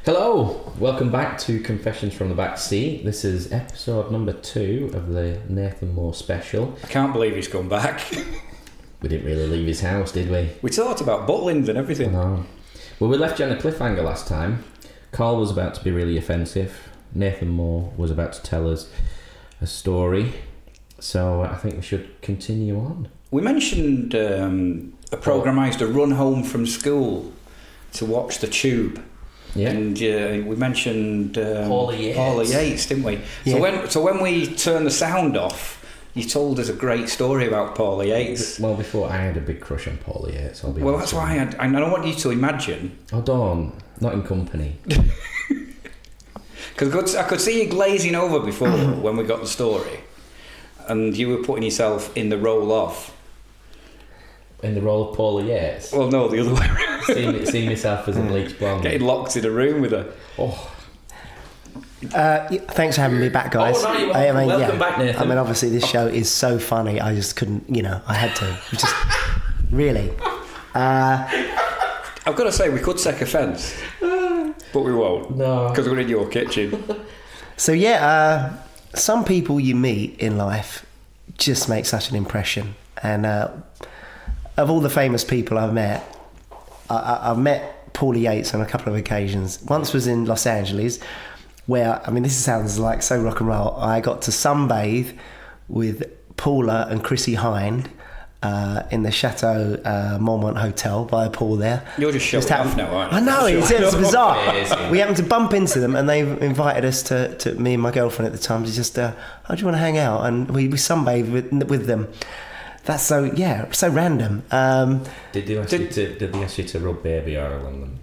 Hello, welcome back to Confessions from the Back Seat. This is episode number 2 of the Nathen Moore special. I can't believe he's come back. We didn't really leave his house, did we? We talked about Butlins and everything. No. Well, we left you on a cliffhanger last time. Carl was about to be really offensive. Nathen Moore was about to tell us a story. So I think we should continue on. We mentioned a programme I used to run home from school to watch the Tube. Yeah. And we mentioned Pauls Yates, didn't we? Yeah. So when we turned the sound off, you told us a great story about Pauls Yates. Well, before I had a big crush on Pauls Yates, I'll be well, honest. that's why I don't want you to imagine. Oh, don't. Not in company. Because I could see you glazing over before when we got the story. And you were putting yourself in the role of... In the role of Pauls Yates? Well, no, the other way around. See myself as a bleached blonde. Getting locked in a room with her. Oh. Thanks for having me back, guys. Oh, no, you're welcome. Welcome back, Nathen. I mean, obviously this show is so funny, I just couldn't, I had to. Just, really. I've got to say, we could take offence, but we won't. No. Because we're in your kitchen. So, some people you meet in life just make such an impression. And of all the famous people I've met, I've met Pauls Yates on a couple of occasions. Once was in Los Angeles, where, I mean, this sounds like so rock and roll. I got to sunbathe with Paula and Chrissy Hind in the Chateau Marmont Hotel by a pool there. You're just showing off now, aren't you? I know, it's bizarre. We happened to bump into them, and they invited us to me and my girlfriend at the time to just, oh, do you want to hang out? And we sunbathed with them. That's so random. Did they ask you to rub baby oil on them?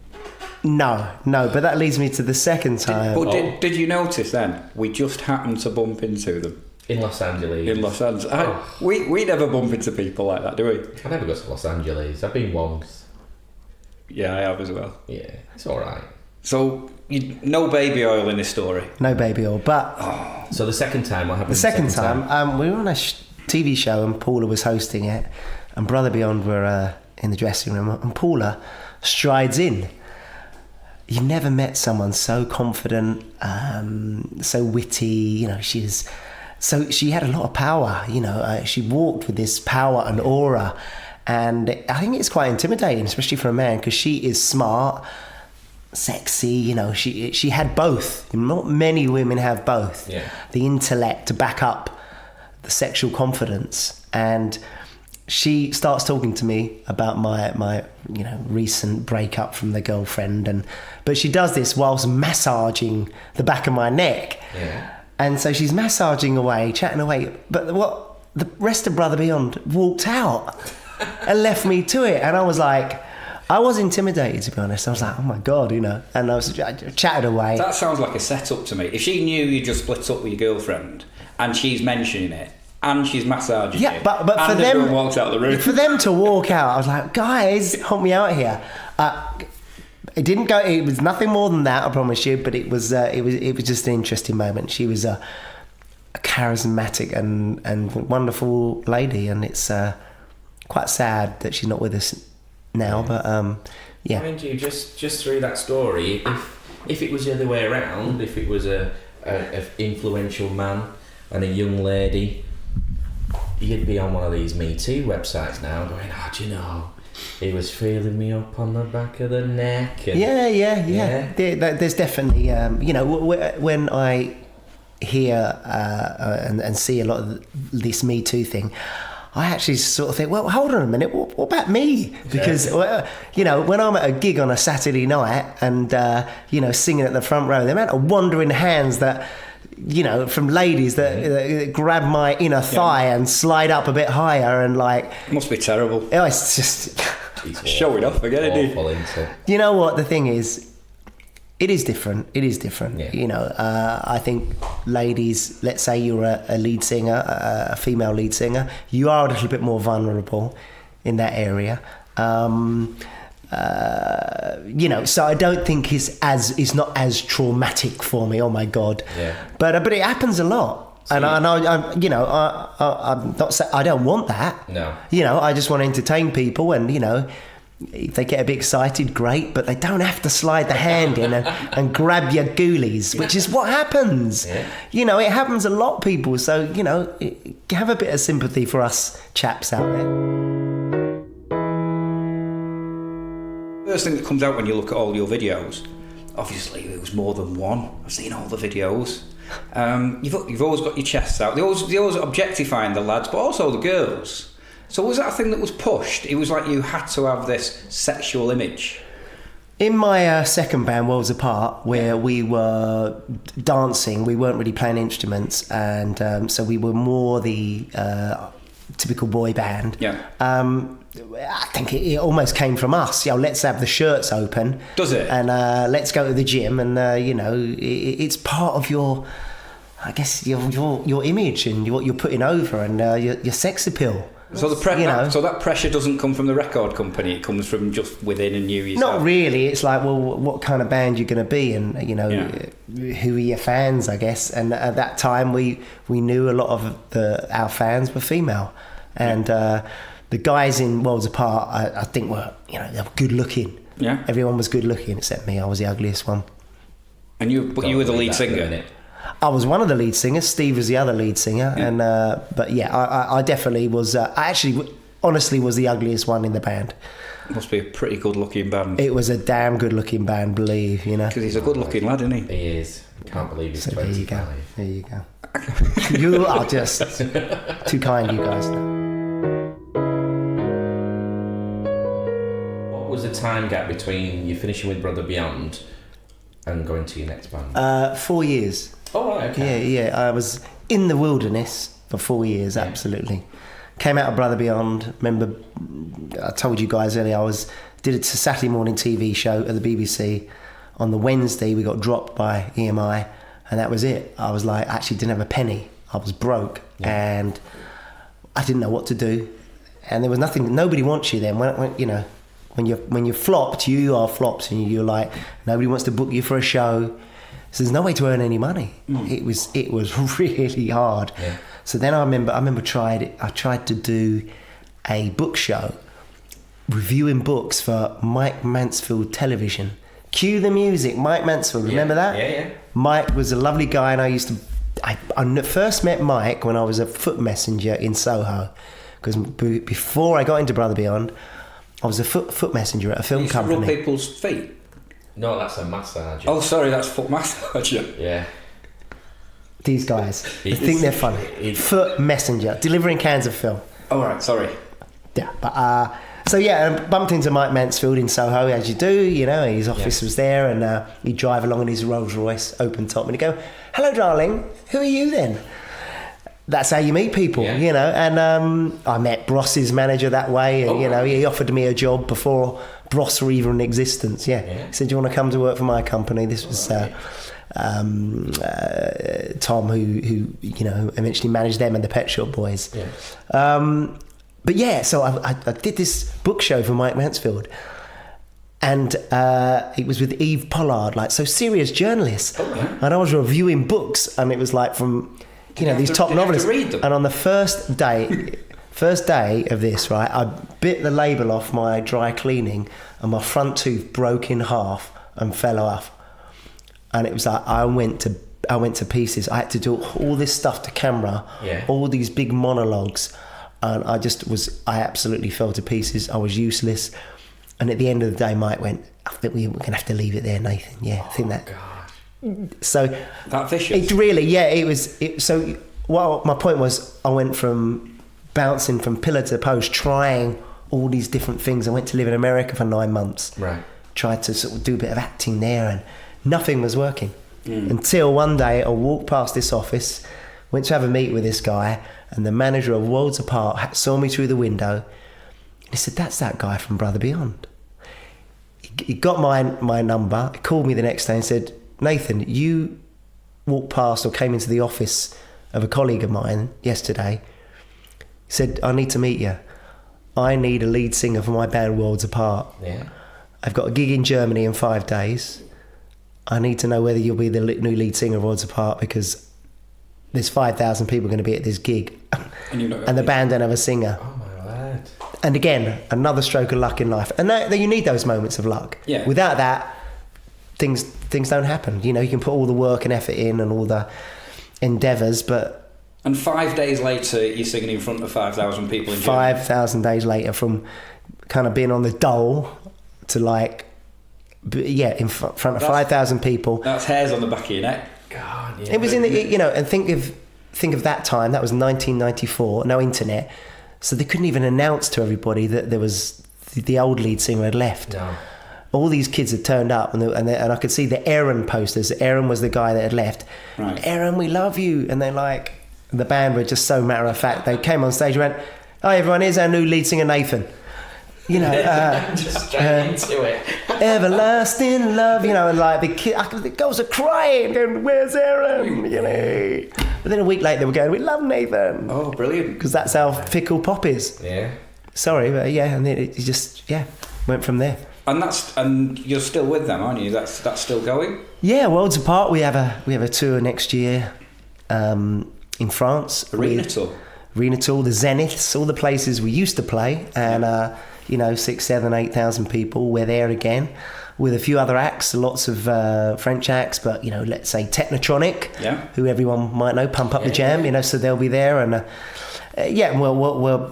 No, but that leads me to the second time. Did you notice then? We just happened to bump into them. In Los Angeles? In Los Angeles. We never bump into people like that, do we? I never go to Los Angeles. I've been once. Yeah, I have as well. Yeah, it's alright. So, no baby oil in this story? No baby oil, but... So the second time, what happened? The second time, we were on a TV show and Paula was hosting it, and Brother Beyond were in the dressing room, and Paula strides in. You've never met someone so confident, so witty. She had a lot of power. She walked with this power and aura, and I think it's quite intimidating, especially for a man, because she is smart, sexy. She had both. Not many women have both. Yeah. The intellect to back up the sexual confidence, and she starts talking to me about my recent breakup from the girlfriend, but she does this whilst massaging the back of my neck. Yeah. And so she's massaging away, chatting away, but the rest of Brother Beyond walked out and left me to it, and I was like, I was intimidated, to be honest. I was like, oh my God, and I chatted away. That sounds like a setup to me. If she knew you just split up with your girlfriend and she's mentioning it, and she's massaging you, but and for them, walks out the room. For them to walk out, I was like, guys, help me out here. It didn't go. It was nothing more than that, I promise you. But it was just an interesting moment. She was a charismatic and wonderful lady, and it's quite sad that she's not with us now. But yeah. Mind you, just through that story, if it was the other way around, if it was a influential man and a young lady, you'd be on one of these Me Too websites now going, oh, do you know, he was feeling me up on the back of the neck. And, yeah. There's definitely, when I hear and see a lot of this Me Too thing, I actually sort of think, well, hold on a minute, what about me? Because, when I'm at a gig on a Saturday night and, singing at the front row, the amount of wandering hands that... from ladies that grab my inner thigh and slide up a bit higher and like... It must be terrible. Oh, it's just... Show it off again, isn't it? You know what? The thing is, it is different. Yeah. I think ladies, let's say you're a lead singer, a female lead singer, you are a little bit more vulnerable in that area. So I don't think it's not as traumatic for me. Oh my God! Yeah. But it happens a lot. And I'm not saying I don't want that. No. I just want to entertain people, and if they get a bit excited, great, but they don't have to slide the hand in and grab your ghoulies, which is what happens. Yeah. You know, it happens a lot, people. So, you know, have a bit of sympathy for us chaps out there. First thing that comes out when you look at all your videos, obviously there was more than one. I've seen all the videos. You've always got your chests out. They always objectifying the lads, but also the girls. So was that a thing that was pushed? It was like you had to have this sexual image. In my second band, Worlds Apart, where we were dancing, we weren't really playing instruments, and so we were more the typical boy band. Yeah. I think it almost came from us. You know, let's have the shirts open. Does it? And let's go to the gym, and you know, it's part of your, I guess, your image and what you're putting over, and your sex appeal. So so that pressure doesn't come from the record company; it comes from just within and you yourself. Not really. It's like, well, what kind of band you're going to be, and you know, who are your fans, I guess. And at that time, we knew a lot of our fans were female, and the guys in Worlds Apart, I think, were, you know, they were good looking. Yeah. Everyone was good looking except me. I was the ugliest one. And you were the lead singer in it. I was one of the lead singers. Steve was the other lead singer, and but yeah, I definitely was. I actually, honestly, was the ugliest one in the band. Must be a pretty good-looking band. It was a damn good-looking band, believe, you know. Because he's a good-looking lad, isn't he? He is. Can't believe he's 25. There you go. You are just too kind, you guys. What was the time gap between you finishing with Brother Beyond and going to your next band? 4 years. Oh, right, okay. Yeah. I was in the wilderness for 4 years, absolutely. Came out of Brother Beyond. Remember, I told you guys earlier, did a Saturday morning TV show at the BBC. On the Wednesday, we got dropped by EMI, and that was it. I was like, actually didn't have a penny. I was broke, and I didn't know what to do. And there was nothing. Nobody wants you then. When you know, when you're flopped, you are flopped, and you're like, nobody wants to book you for a show. So there's no way to earn any money. It was really hard. Yeah. So then I remember I tried to do a book show, reviewing books for Mike Mansfield Television. Cue the music, Mike Mansfield. Remember that? Yeah. Mike was a lovely guy, and I first met Mike when I was a foot messenger in Soho, because before I got into Brother Beyond, I was a foot messenger at a film company. Rub people's feet. No, that's a massager. Oh, sorry, that's foot massager. Yeah. These guys, they think they're funny. Foot messenger, delivering cans of film. Oh, right, sorry. Yeah, but I bumped into Mike Mansfield in Soho, as you do. You know, his office was there, and he'd drive along in his Rolls Royce, open top, and he'd go, "Hello, darling. Who are you then?" That's how you meet people, you know. And I met Bross's manager that way, and you know, he offered me a job before Bross were even in existence. He said, "Do you want to come to work for my company?" This was Tom, who you know, eventually managed them and the Pet Shop Boys. But yeah, so I did this book show for Mike Mansfield, and it was with Eve Pollard, like, so serious journalists, and I was reviewing books, and it was like from, you know, these top novelists. And on the first day of this, right, I bit the label off my dry cleaning, and my front tooth broke in half and fell off, and it was like I went to pieces. I had to do all this stuff to camera, all these big monologues, and I absolutely fell to pieces. I was useless, and at the end of the day, Mike went, "I think we're gonna have to leave it there, Nathan." Yeah, I think that. God. So that vicious. It really, it was. So, well, my point was, I went from bouncing from pillar to post, trying all these different things. I went to live in America for 9 months. Right. Tried to sort of do a bit of acting there, and nothing was working. Until one day I walked past this office, went to have a meet with this guy, and the manager of Worlds Apart saw me through the window, and he said, "That's that guy from Brother Beyond." He got my number, he called me the next day and said, "Nathan, you walked past or came into the office of a colleague of mine yesterday." He said, "I need to meet you. I need a lead singer for my band Worlds Apart. I've got a gig in Germany in 5 days. I need to know whether you'll be the new lead singer of Worlds Apart, because there's 5,000 people going to be at this gig, and the band don't have a singer." Oh my word! And again, another stroke of luck in life. And you need those moments of luck. Yeah. Without that, things don't happen. You know, you can put all the work and effort in and all the endeavours, but... And 5 days later, you're singing in front of 5,000 people in Germany. 5,000 days later, from kind of being on the dole to like... Yeah, in front of 5,000 people. That's hairs on the back of your neck. God, yeah. It was in the... You know, and think of that time. That was 1994, no internet. So they couldn't even announce to everybody that there was... The old lead singer had left. No. All these kids had turned up, and I could see the Aaron posters. Aaron was the guy that had left. Right. Aaron, we love you. And they're like, the band were just so matter of fact. They came on stage and went, "Hi everyone, here's our new lead singer Nathen." You know, just straight into it. Everlasting love. You know, and like the girls are crying, going, "Where's Aaron?" You know. But then a week later, they were going, "We love Nathen." Oh, brilliant. Because that's how fickle pop is. Yeah. Sorry, but yeah, and it just went from there. And you're still with them, aren't you? That's still going? Yeah, Worlds Apart. We have a tour next year in France. Arena tour. Arena tour, the Zeniths, all the places we used to play, and 6,000, 7,000, 8,000 people. We're there again with a few other acts, lots of French acts, but let's say Technotronic, who everyone might know, Pump Up the Jam. So they'll be there, and we're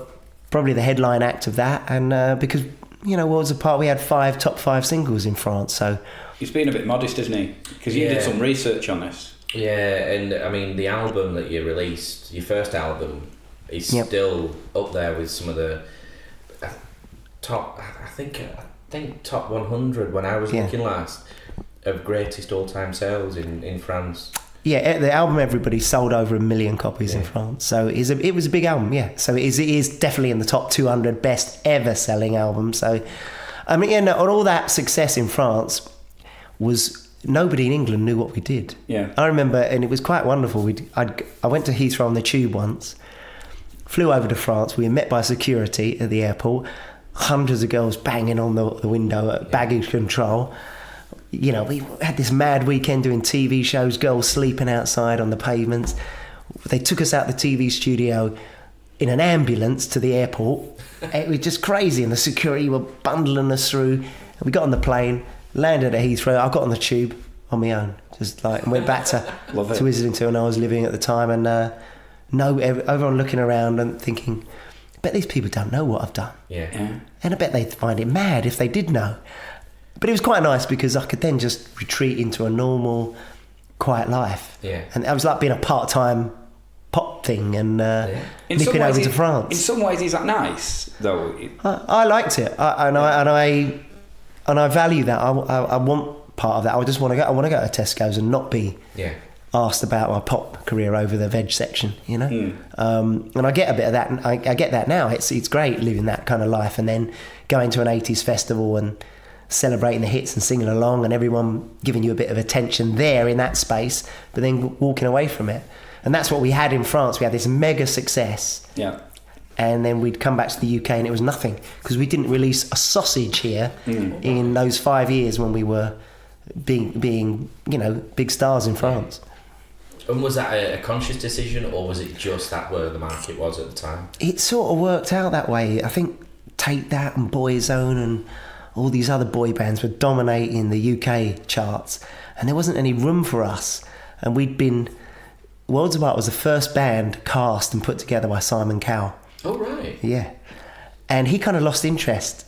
probably the headline act of that, and because. Worlds Apart, we had 5 top 5 singles in France, so... He's been a bit modest, isn't he? Because you did some research on this. Yeah, and I mean, the album that you released, your first album, is still up there with some of the top, I think top 100 when I was looking last, of greatest all-time sales in France. Yeah, the album Everybody sold over 1 million copies in France, so it was a big album. Yeah, so it is definitely in the top 200 best ever selling albums. So, I mean, all that success in France was nobody in England knew what we did. Yeah, I remember, and it was quite wonderful. I went to Heathrow on the tube once, flew over to France. We were met by security at the airport, hundreds of girls banging on the window at baggage control. We had this mad weekend doing TV shows, girls sleeping outside on the pavements. They took us out the TV studio in an ambulance to the airport. It was just crazy, and the security were bundling us through. And we got on the plane, landed at Heathrow. I got on the tube on my own, and went back to Islington, and I was living at the time. And everyone looking around and thinking, I bet these people don't know what I've done. Yeah. And I bet they'd find it mad if they did know. But it was quite nice because I could then just retreat into a normal, quiet life. Yeah. And it was like being a part-time pop thing and nipping over to France. In some ways, is that nice, though? I liked it, and I value that. I want part of that. I just want to go. I want to go to Tesco's and not be asked about my pop career over the veg section. And I get a bit of that. And I get that now. It's great living that kind of life, and then going to an 80s festival and celebrating the hits and singing along, and everyone giving you a bit of attention there in that space, but then walking away from it. And that's what we had in France. We had this mega success, and then we'd come back to the UK and it was nothing, because we didn't release a sausage here in those 5 years when we were being big stars in France. And was that a conscious decision, or was it just that where the market was at the time? It sort of worked out that way. I think Take That and Boyzone and all these other boy bands were dominating the UK charts, and there wasn't any room for us. And Worlds Apart was the first band cast and put together by Simon Cowell. Oh, right. Yeah. And he kind of lost interest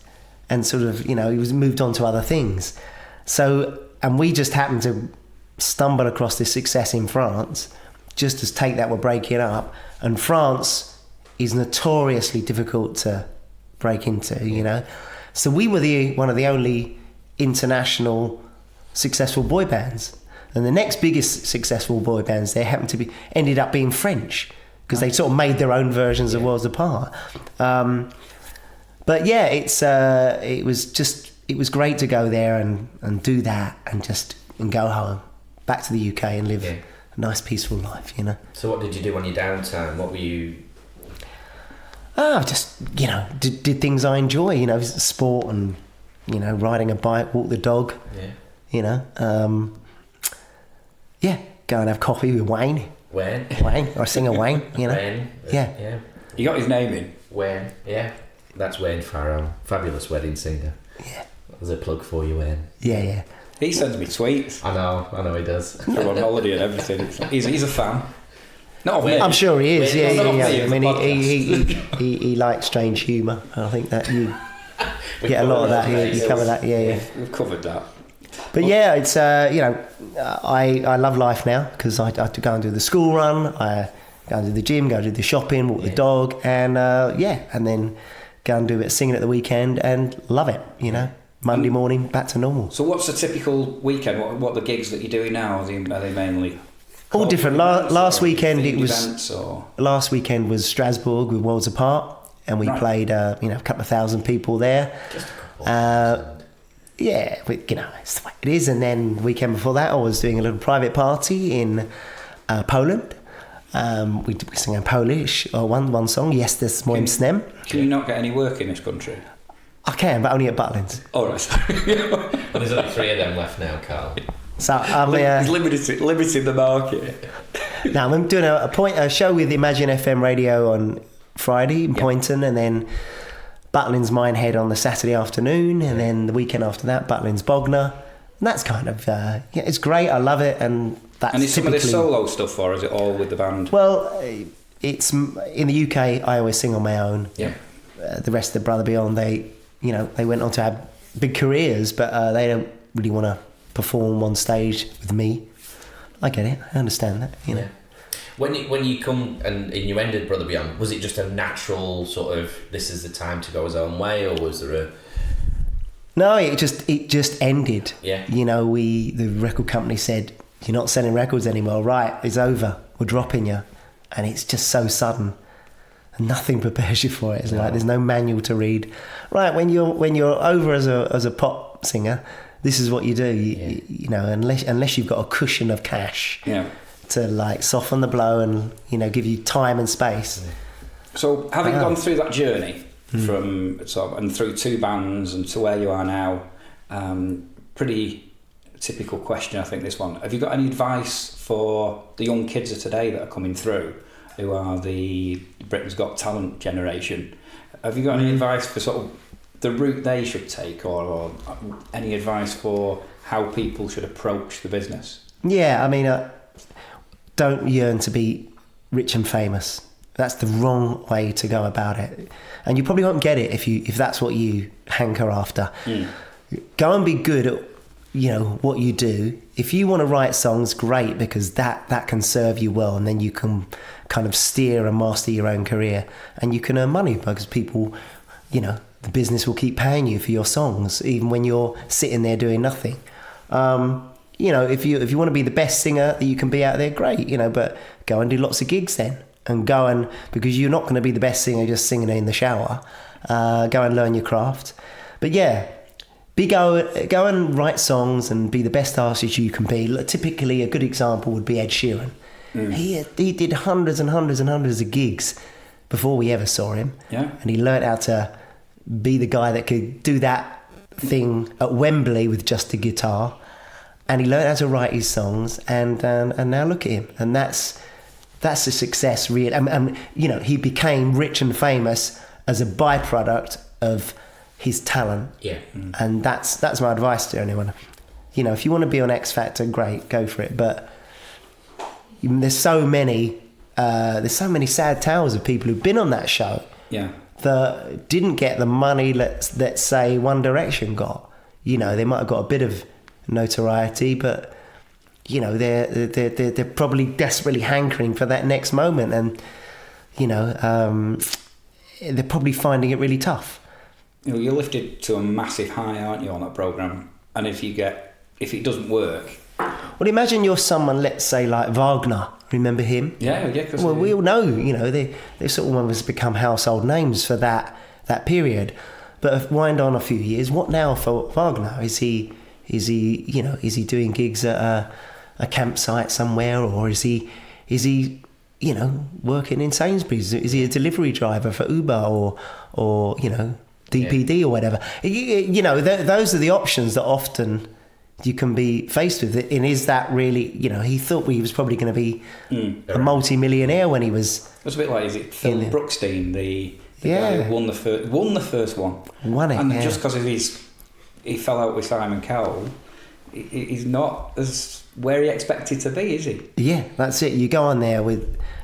and sort of, he was moved on to other things. So, and we just happened to stumble across this success in France, just as Take That were breaking up. And France is notoriously difficult to break into, So we were one of the only international successful boy bands, and the next biggest successful boy bands there ended up being French, because they sort of made their own versions of Worlds Apart. But yeah, it was great to go there and do that and go home back to the UK and live a nice peaceful life. So what did you do on your downtime? What were you? Just did things I enjoy, sport and riding a bike, walk the dog. Go and have coffee with Wayne, or singer Wayne. Wayne. Yeah. You got his name in. Wayne. Yeah. That's Wayne Farrow, fabulous wedding singer. Yeah. There's a plug for you, Wayne. Yeah. He sends me tweets. I know he does. From on holiday and everything. He's a fan. Not of me. I'm sure he is. Wait, Yeah. not me, I it's mean, a podcast. he likes strange humour. I think that you get a lot of that here. You cover that. Yeah. We've covered that. But yeah, it's I love life now because I have to go and do the school run. I go and do the gym, go and do the shopping, walk the dog, and and then go and do a bit of singing at the weekend and love it. Monday morning back to normal. So what's a typical weekend? What are the gigs that you're doing now? Are they mainly all different? Last weekend it was. Events or? Last weekend was Strasbourg with Worlds Apart, and we played a couple of thousand people there. Just a couple. Yeah, but, it's the way it is. And then the weekend before that, I was doing a little private party in Poland. We sang in Polish, one song, Jesteś moim snem. Can you not get any work in this country? I can, but only at Butlins. All right. And there's only 3 of them left now, Carl. So I'm He's limiting the market. now I'm doing a show with Imagine FM Radio on Friday in Poynton, and then Butlins Minehead on the Saturday afternoon, and then the weekend after that, Butlins Bognor. And that's kind of it's great. I love it, and that's. And is some of this solo stuff, or is it all with the band? Well, it's in the UK. I always sing on my own. Yeah. The rest of the Brother Beyond, they went on to have big careers, but they don't really want to perform on stage with me. I get it. I understand that. You know. When you come and you ended Brother Beyond, was it just a natural sort of this is the time to go his own way, or was there a? No, it just ended. Yeah. The record company said you're not selling records anymore. Right, it's over. We're dropping you, and it's just so sudden. And nothing prepares you for it. It's like there's no manual to read. Right, when you're over as a pop singer, this is what you do. Unless you've got a cushion of cash. Yeah. To like soften the blow and give you time and space. So having gone through that journey from and through 2 bands and to where you are now, pretty typical question I think this one. Have you got any advice for the young kids of today that are coming through, who are the Britain's Got Talent generation? Have you got any advice for sort of the route they should take, or any advice for how people should approach the business? Yeah, I mean. Don't yearn to be rich and famous. That's the wrong way to go about it, and you probably won't get it if that's what you hanker after. Go and be good at what you do. If you want to write songs, great, because that can serve you well, and then you can kind of steer and master your own career, and you can earn money because people, the business will keep paying you for your songs even when you're sitting there doing nothing. If you want to be the best singer that you can be out there, great, but go and do lots of gigs then. And because you're not going to be the best singer just singing in the shower, go and learn your craft. But yeah, go and write songs and be the best artist you can be. Typically, a good example would be Ed Sheeran. He did hundreds and hundreds and hundreds of gigs before we ever saw him. Yeah. And he learnt how to be the guy that could do that thing at Wembley with just a guitar. And he learned how to write his songs, and now look at him, and that's a success, really. And he became rich and famous as a byproduct of his talent. Yeah. And that's my advice to anyone. If you want to be on X Factor, great, go for it. But there's so many sad tales of people who've been on that show. Yeah. That didn't get the money. Let's say One Direction got. They might have got a bit of notoriety, but they're probably desperately hankering for that next moment, and they're probably finding it really tough. You're lifted to a massive high, aren't you, on that programme? And if it doesn't work, well, imagine you're someone, let's say like Wagner. Remember him? Yeah. Well, we all know, they sort of almost become household names for that period. But wind on a few years, what now for Wagner? Is he doing gigs at a campsite somewhere, or is he working in Sainsbury's? Is he a delivery driver for Uber or DPD or whatever? Those are the options that often you can be faced with. And is that really, he thought he was probably going to be a multi-millionaire when he was. It's a bit like, is it Phil Brookstein, the The guy who won the first one. Won it, and yeah. just because he fell out with Simon Cowell, he's not as where he expected to be, is he? Yeah, that's it. You go on there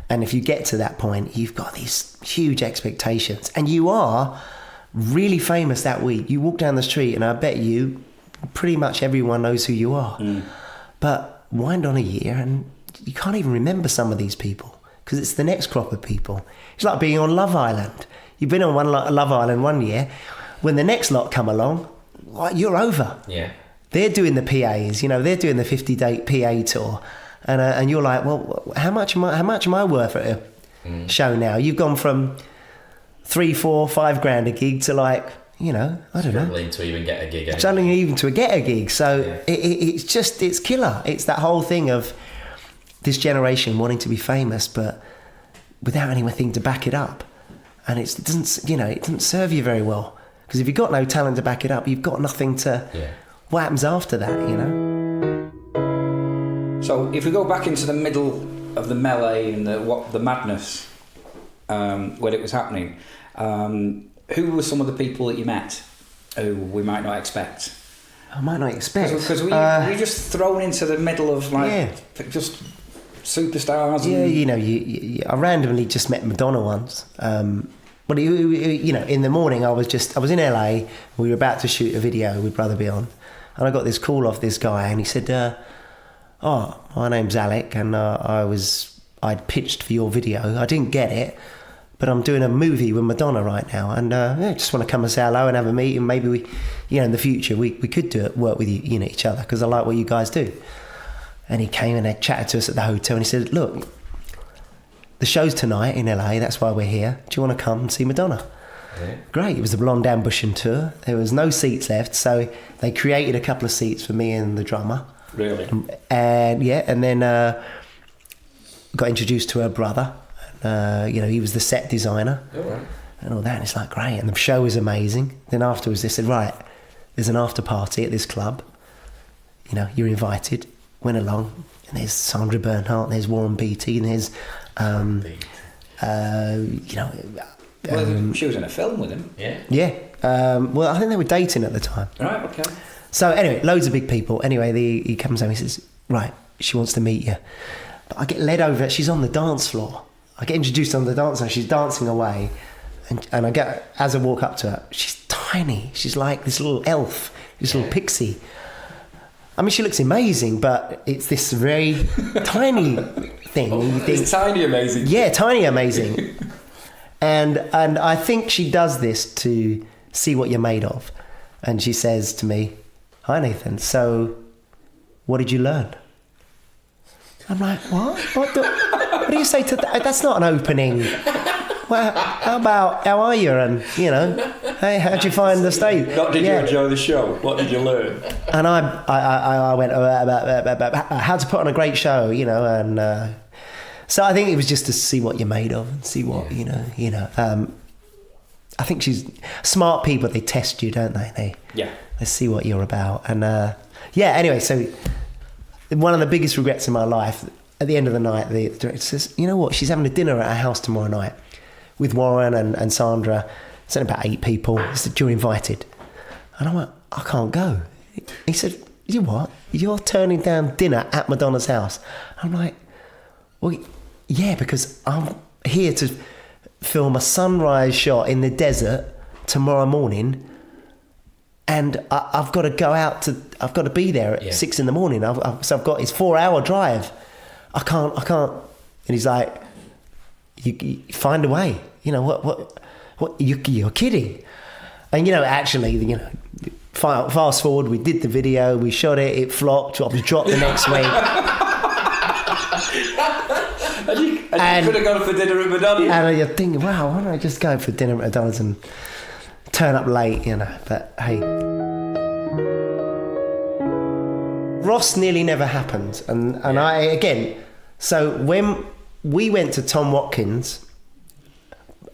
and if you get to that point, you've got these huge expectations, and you are really famous that week. You walk down the street, and I bet you, pretty much everyone knows who you are. But wind on a year, and you can't even remember some of these people because it's the next crop of people. It's like being on Love Island. You've been on Love Island one year. When the next lot come along, you're over. Yeah. They're doing the PAs, they're doing the 50-date PA tour, and you're like, well, how much am I worth at a show now? You've gone from 3, 4, 5 grand a gig to I don't know. Struggling to even get a gig. Struggling even to get a gig. So it's killer. It's that whole thing of this generation wanting to be famous, but without anything to back it up, and it doesn't serve you very well, because if you've got no talent to back it up, you've got nothing to. Yeah. What happens after that, So if we go back into the middle of the melee and the madness when it was happening, who were some of the people that you met who we might not expect? I might not expect. Because we just thrown into the middle of just superstars. I randomly just met Madonna once. But in the morning I was in LA. We were about to shoot a video with Brother Beyond, and I got this call off this guy, and he said, my name's Alec, and I'd pitched for your video. I didn't get it, but I'm doing a movie with Madonna right now, and just want to come and say hello and have a meeting. Maybe we, in the future we could work with each other, because I like what you guys do. And he came and chatted to us at the hotel, and he said, look, the show's tonight in LA, that's why we're here. Do you want to come and see Madonna? Yeah. Great. It was the Blonde Ambushing tour. There was no seats left, so they created a couple of seats for me and the drummer. Really? And then got introduced to her brother. He was the set designer. All right. And all that, and it's like, great. And the show was amazing. Then afterwards they said, right, there's an after party at this club. You're invited. Went along, and there's Sandra Bernhardt, there's Warren Beatty, and there's she was in a film with him. Yeah. Well, I think they were dating at the time. Right. Okay. So anyway, loads of big people. Anyway, he comes home. He says, right, she wants to meet you. But I get led over. She's on the dance floor. I get introduced on the dance floor. She's dancing away, and as I walk up to her, she's tiny. She's like this little elf, this little pixie. I mean, she looks amazing, but it's this very tiny thing. It's tiny amazing. Yeah, tiny amazing. And I think she does this to see what you're made of. And she says to me, hi, Nathen, so what did you learn? I'm like, what? What do you say to that? That's not an opening. Well, how are you? And, hey, how'd you find the stage? Did you enjoy the show? What did you learn? And I went about how to put on a great show, and so I think it was just to see what you're made of and see what, I think she's smart people. They test you, don't they? They see what you're about. And anyway, so one of the biggest regrets in my life, at the end of the night, the director says, you know what, she's having a dinner at our house tomorrow night with Warren and Sandra. It's only about 8 people. He said, you're invited. And I went, I can't go. He said, you what? You're turning down dinner at Madonna's house? I'm like, well, yeah, because I'm here to film a sunrise shot in the desert tomorrow morning, and I've got to go out I've got to be there at 6 in the morning. So I've got this 4-hour drive. I can't. And he's like, you find a way. What? You're kidding. And actually, fast forward, we did the video, we shot it, it flopped. I was dropped the next week. and you could have gone for dinner at Madonna. And you're thinking, wow, why don't I just go for dinner at Madonna's and turn up late, But hey, Ross nearly never happened, and I again. So when we went to Tom Watkins,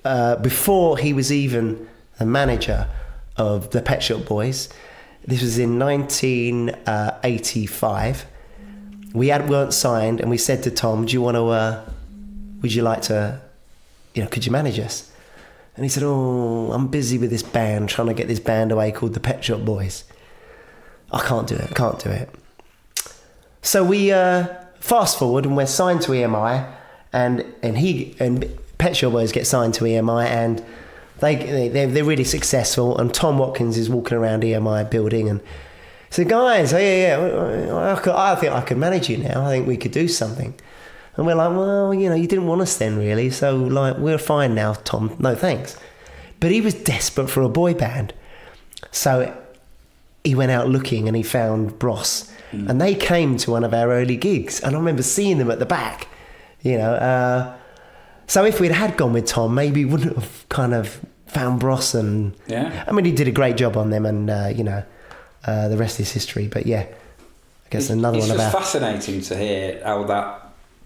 before he was even the manager of the Pet Shop Boys, this was in 1985. We weren't signed, and we said to Tom, "Do you want to? Would you like to? Could you manage us?" And he said, "Oh, I'm busy with this band, trying to get this band away called the Pet Shop Boys. I can't do it. So we fast forward and we're signed to EMI, and Pet Shop Boys get signed to EMI, and they're really successful. And Tom Watkins is walking around EMI building and said, "Guys, I think I could manage you now. I think we could do something." And we're like, "Well, you didn't want us then, really. So, like, we're fine now, Tom. No thanks." But he was desperate for a boy band. So he went out looking and he found Bros. And they came to one of our early gigs. And I remember seeing them at the back, So if we'd had gone with Tom, maybe we wouldn't have kind of found Bros. And yeah. I mean, he did a great job on them, and, the rest is history. But yeah, I guess another one about... It's just fascinating to hear how that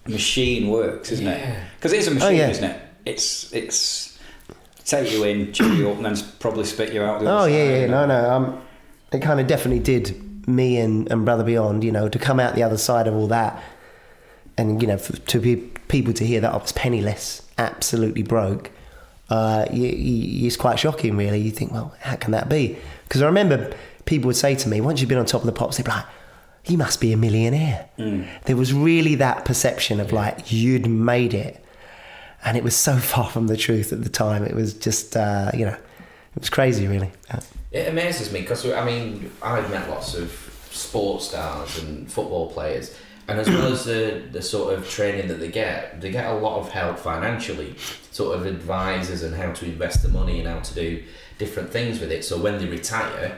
machine works, isn't it? Because it is a machine, isn't it? It's take you in, chew you up, and then probably spit you out the other side. No. It kind of definitely did me and Brother Beyond, to come out the other side of all that, and to be people to hear that I was penniless, absolutely broke. It's quite shocking, really. You think, well, how can that be? Because I remember people would say to me, once you've been on Top of the Pops, they'd be like, "You must be a millionaire." There was really that perception of like you'd made it, and it was so far from the truth at the time. It was just it was crazy, really. It amazes me because I've met lots of sports stars and football players, and as well as the sort of training that they get a lot of help financially, sort of advisors and how to invest the money and how to do different things with it. So when they retire,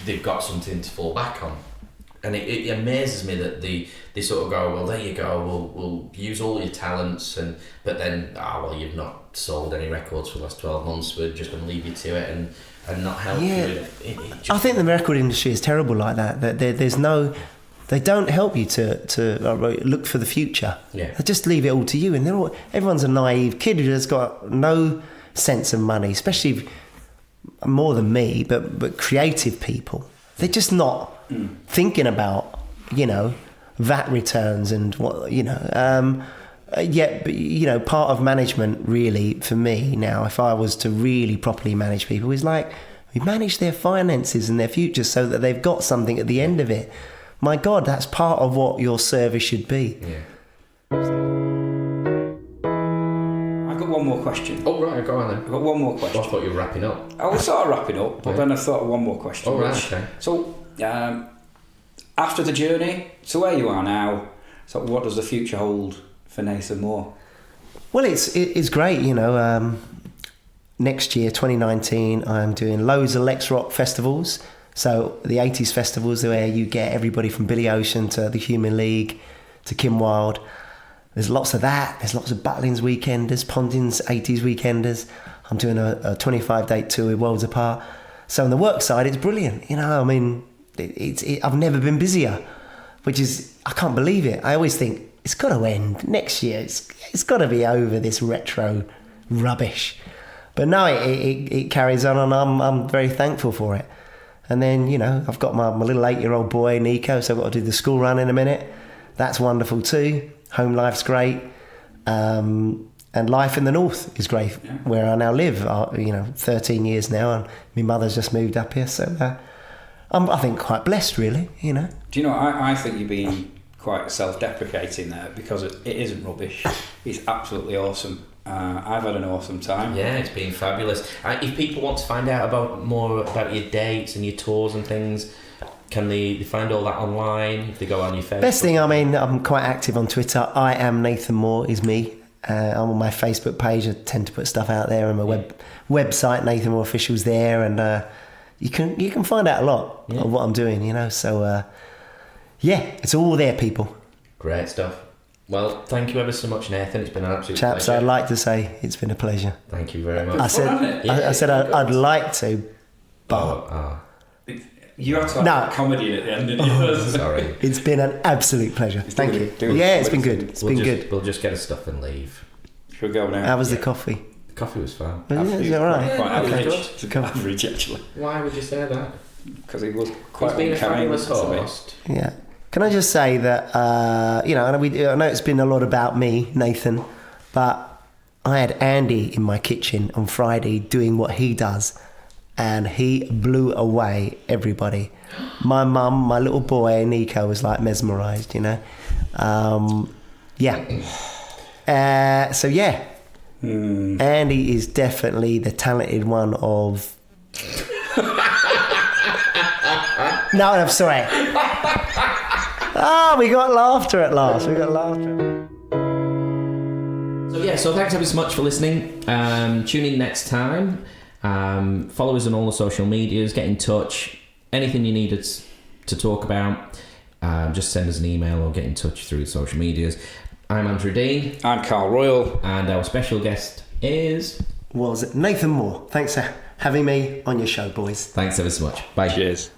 they've got something to fall back on. And it amazes me that they sort of go, "Well, there you go, we'll use all your talents," but then, you've not sold any records for the last 12 months, we're just going to leave you to it and not help you. I think the record industry is terrible like that. They don't help you to look for the future. Yeah. They just leave it all to you, and everyone's a naive kid who has got no sense of money, especially more than me, but creative people. They're just not thinking about, VAT returns and what, yet, part of management really for me now, if I was to really properly manage people, is like, we manage their finances and their future so that they've got something at the end of it. My God, that's part of what your service should be. Yeah. I've got one more question. Oh, right, go on then. I've got one more question. I thought you were wrapping up. I was sort of wrapping up, but then I thought of one more question. Oh, right, okay. So, after the journey to where you are now, so what does the future hold for Nathen Moore? Well, it's great, next year, 2019, I'm doing loads of Lex Rock festivals. So the 80s festivals where you get everybody from Billy Ocean to the Human League to Kim Wilde. There's lots of that. There's lots of Butlins Weekenders, Pondins 80s Weekenders. I'm doing a 25-date tour with Worlds Apart. So on the work side, it's brilliant. I've never been busier, which is, I can't believe it. I always think, it's got to end next year. It's got to be over, this retro rubbish. But no, it carries on, and I'm very thankful for it. And then, I've got my little 8-year-old boy, Nico, so I've got to do the school run in a minute. That's wonderful too. Home life's great. And life in the north is great, where I now live. 13 years now, and my mother's just moved up here. So I'm, I think, quite blessed, really, Do you know, I think you're being quite self-deprecating there, because it isn't rubbish. It's absolutely awesome. I've had an awesome time. Yeah, it's been fabulous. If people want to find out more about your dates and your tours and things, can they find all that online if they go on your Facebook? Best thing, I'm quite active on Twitter. I am Nathen Moore is me. I'm on my Facebook page. I tend to put stuff out there, and my website, Nathen Moore Official's there, and you can find out a lot of what I'm doing. So it's all there, people. Great stuff. Well, thank you ever so much, Nathen. It's been an absolute Chaps, pleasure. I'd like to say it's been a pleasure. Thank you very much. I said I'd like to, but you have to have comedy at the end of yours. Sorry. It's been an absolute pleasure. Thank you. It's been good. It's been good. We'll just get us stuff and leave. Should we go now? How was the coffee? The coffee was fine. Is that right? Quite average. Good. It's average, actually. Why would you say that? Because he was quite He's been a fabulous unkind. host. Yeah. Can I just say that, I know it's been a lot about me, Nathen, but I had Andy in my kitchen on Friday doing what he does, and he blew away everybody. My mum, my little boy Nico was like mesmerised, you know. So yeah, Andy is definitely the talented one of. No, I'm sorry. We got laughter at last. So thanks ever so much for listening. Tune in next time. Follow us on all the social medias. Get in touch. Anything you need us to talk about, just send us an email or get in touch through the social medias. I'm Andrew Dean. I'm Carl Royle. And our special guest is... Was Nathen Moore. Thanks for having me on your show, boys. Thanks ever so much. Bye. Cheers.